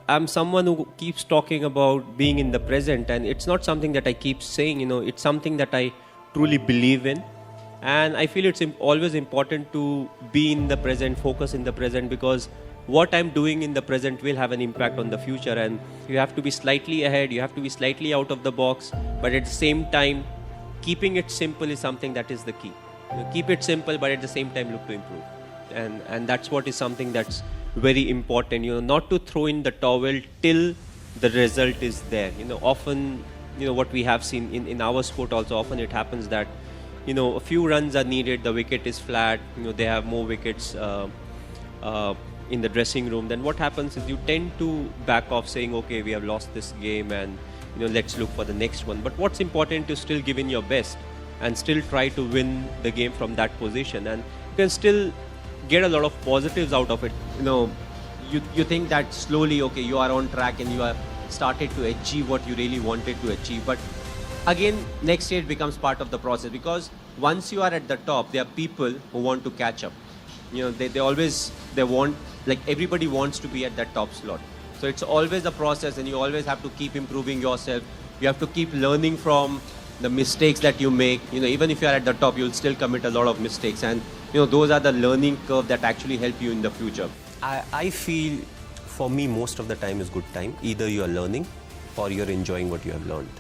I'm someone who keeps talking about being in the present, and it's not something that I keep saying, it's something that I truly believe in. And I feel it's always important to be in the present, focus in the present, because what I'm doing in the present will have an impact on the future. And you have to be slightly ahead, you have to be slightly out of the box, but at the same time, keeping it simple is something that is the key. Keep it simple, but at the same time look to improve. And that's what is something that's very important, not to throw in the towel till the result is there. Often, what we have seen in our sport also, often it happens that, a few runs are needed, the wicket is flat, they have more wickets in the dressing room. Then what happens is you tend to back off saying, okay, we have lost this game and, let's look for the next one. But what's important is still give in your best and still try to win the game from that position. And you can still get a lot of positives out of it. You think that slowly, okay, you are on track and you are started to achieve what you really wanted to achieve. But again, next year it becomes part of the process, because once you are at the top, there are people who want to catch up. They want, like everybody wants to be at that top slot. So it's always a process, and you always have to keep improving yourself. You have to keep learning from the mistakes that you make. Even if you are at the top, you'll still commit a lot of mistakes. And, those are the learning curve that actually help you in the future. I feel for me, most of the time is good time. Either you are learning or you're enjoying what you have learned.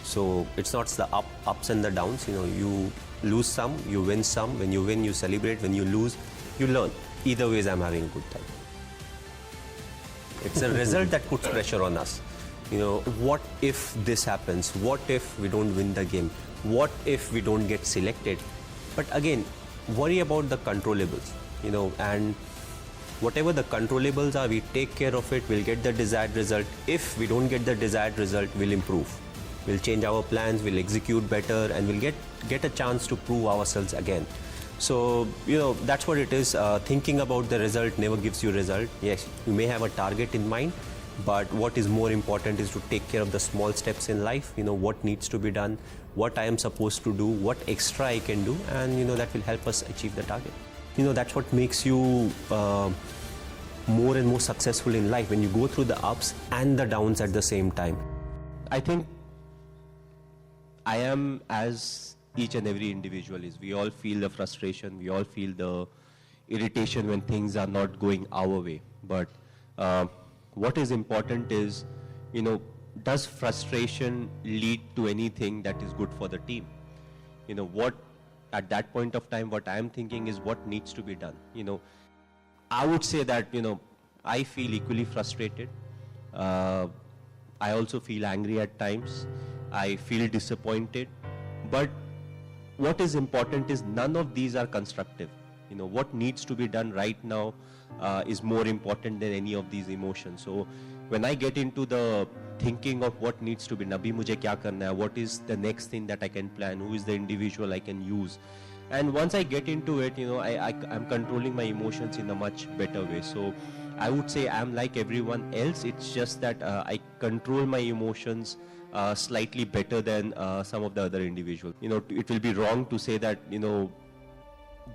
So it's not the ups and the downs. You lose some, you win some. When you win, you celebrate. When you lose, you learn. Either ways, I'm having a good time. It's a result that puts pressure on us. What if this happens? What if we don't win the game? What if we don't get selected? But again, worry about the controllables, and whatever the controllables are, we take care of it, we'll get the desired result. If we don't get the desired result, we'll improve. We'll change our plans, we'll execute better, and we'll get a chance to prove ourselves again. So, that's what it is. Thinking about the result never gives you result. Yes, you may have a target in mind, but what is more important is to take care of the small steps in life. What needs to be done, what I am supposed to do, what extra I can do, and that will help us achieve the target. That's what makes you more and more successful in life, when you go through the ups and the downs at the same time. I think I am as each and every individual is. We all feel the frustration, we all feel the irritation when things are not going our way. But what is important is, does frustration lead to anything that is good for the team? At that point of time, what I am thinking is what needs to be done. I would say that, I feel equally frustrated. I also feel angry at times. I feel disappointed. But what is important is none of these are constructive. What needs to be done right now is more important than any of these emotions. So when I get into the thinking of what needs to be done, abhi mujhe kya karna hai, what is the next thing that I can plan, who is the individual I can use. And once I get into it, I'm controlling my emotions in a much better way. So I would say I'm like everyone else. It's just that I control my emotions slightly better than some of the other individuals. It will be wrong to say that,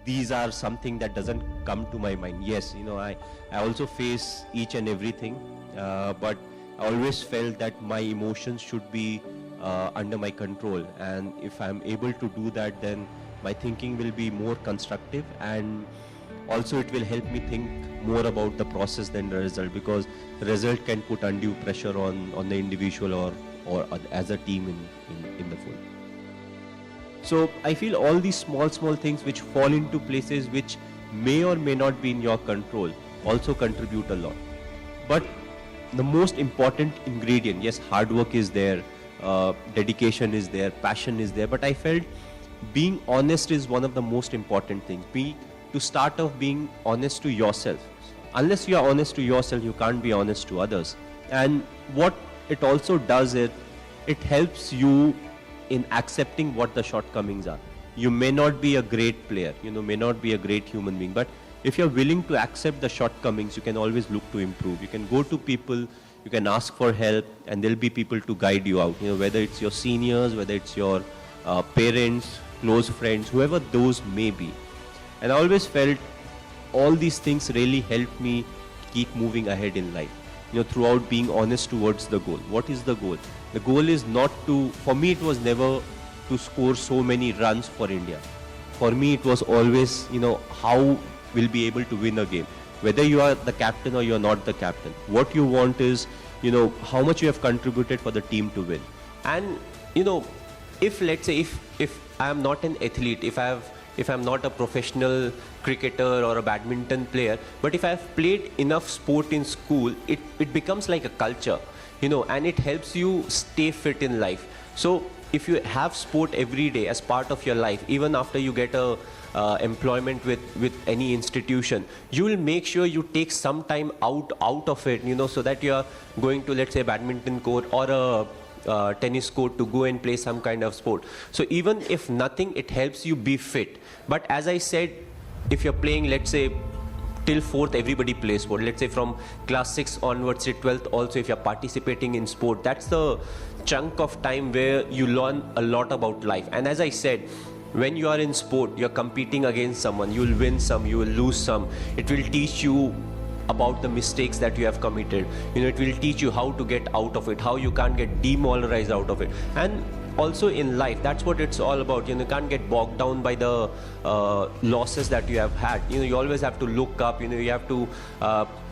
these are something that doesn't come to my mind. Yes, I also face each and everything, but I always felt that my emotions should be under my control. And if I'm able to do that, then my thinking will be more constructive, and also it will help me think more about the process than the result, because the result can put undue pressure on the individual or as a team in the full. So I feel all these small things which fall into places which may or may not be in your control also contribute a lot. But the most important ingredient, yes, hard work is there, dedication is there, passion is there, but I felt being honest is one of the most important things. To start off being honest to yourself. Unless you are honest to yourself, you can't be honest to others. And what it also does is, it helps you in accepting what the shortcomings are. You may not be a great player, may not be a great human being, but if you're willing to accept the shortcomings, you can always look to improve. You can go to people, you can ask for help, and there'll be people to guide you out. Whether it's your seniors, whether it's your parents, close friends, whoever those may be. And I always felt all these things really helped me keep moving ahead in life. throughout being honest towards the goal. What is the goal? The goal is not to, for me it was never to score so many runs for India. For me it was always, how we'll be able to win a game. Whether you are the captain or you're not the captain. What you want is, how much you have contributed for the team to win. And, if let's say, if I am not an athlete, if I'm not a professional cricketer or a badminton player, but if I've played enough sport in school, it becomes like a culture, and it helps you stay fit in life. So if you have sport every day as part of your life, even after you get a employment with any institution, you will make sure you take some time out of it, so that you are going to, let's say, badminton court or a tennis court to go and play some kind of sport. So even if nothing, it helps you be fit. But as I said, if you're playing, let's say, till 4th, everybody plays sport. Let's say from class 6 onwards to 12th also, if you're participating in sport, that's the chunk of time where you learn a lot about life. And as I said, when you are in sport, you're competing against someone, you will win some, you will lose some. It will teach you about the mistakes that you have committed. It will teach you how to get out of it, how you can't get demoralized out of it. And also in life, that's what it's all about. You can't get bogged down by the losses that you have had. You always have to look up, you have to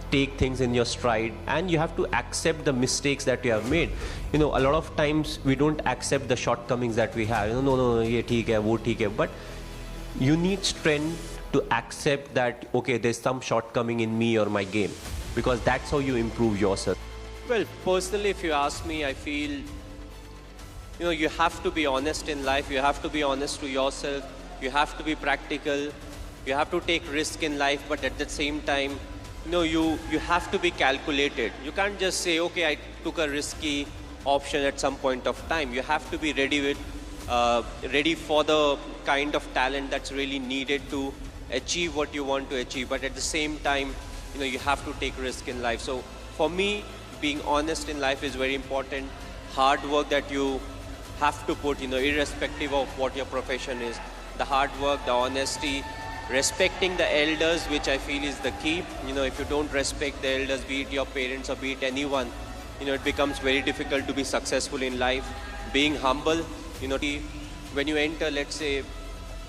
take things in your stride, and you have to accept the mistakes that you have made. A lot of times we don't accept the shortcomings that we have. No, ye theek hai, wo theek hai. But you need strength to accept that, okay, there's some shortcoming in me or my game, because that's how you improve yourself. Well, personally, if you ask me, I feel, you have to be honest in life. You have to be honest to yourself. You have to be practical. You have to take risk in life, but at the same time, you have to be calculated. You can't just say, okay, I took a risky option at some point of time. You have to be ready for the kind of talent that's really needed to achieve what you want to achieve. But at the same time, you have to take risk in life. So for me, being honest in life is very important. Hard work that you have to put, irrespective of what your profession is. The hard work, the honesty, respecting the elders, which I feel is the key. If you don't respect the elders, be it your parents or be it anyone, it becomes very difficult to be successful in life. Being humble, when you enter, let's say,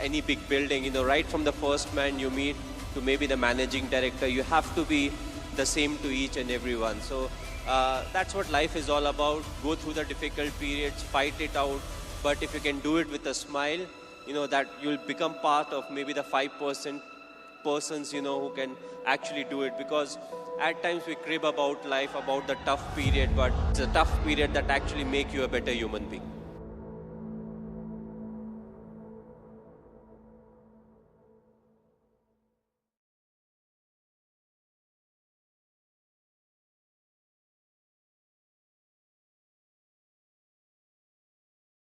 any big building, right from the first man you meet to maybe the managing director, you have to be the same to each and everyone. So that's what life is all about. Go through the difficult periods, fight it out. But if you can do it with a smile, that you'll become part of maybe the 5% persons, who can actually do it. Because at times we crib about life, about the tough period, but it's a tough period that actually make you a better human being.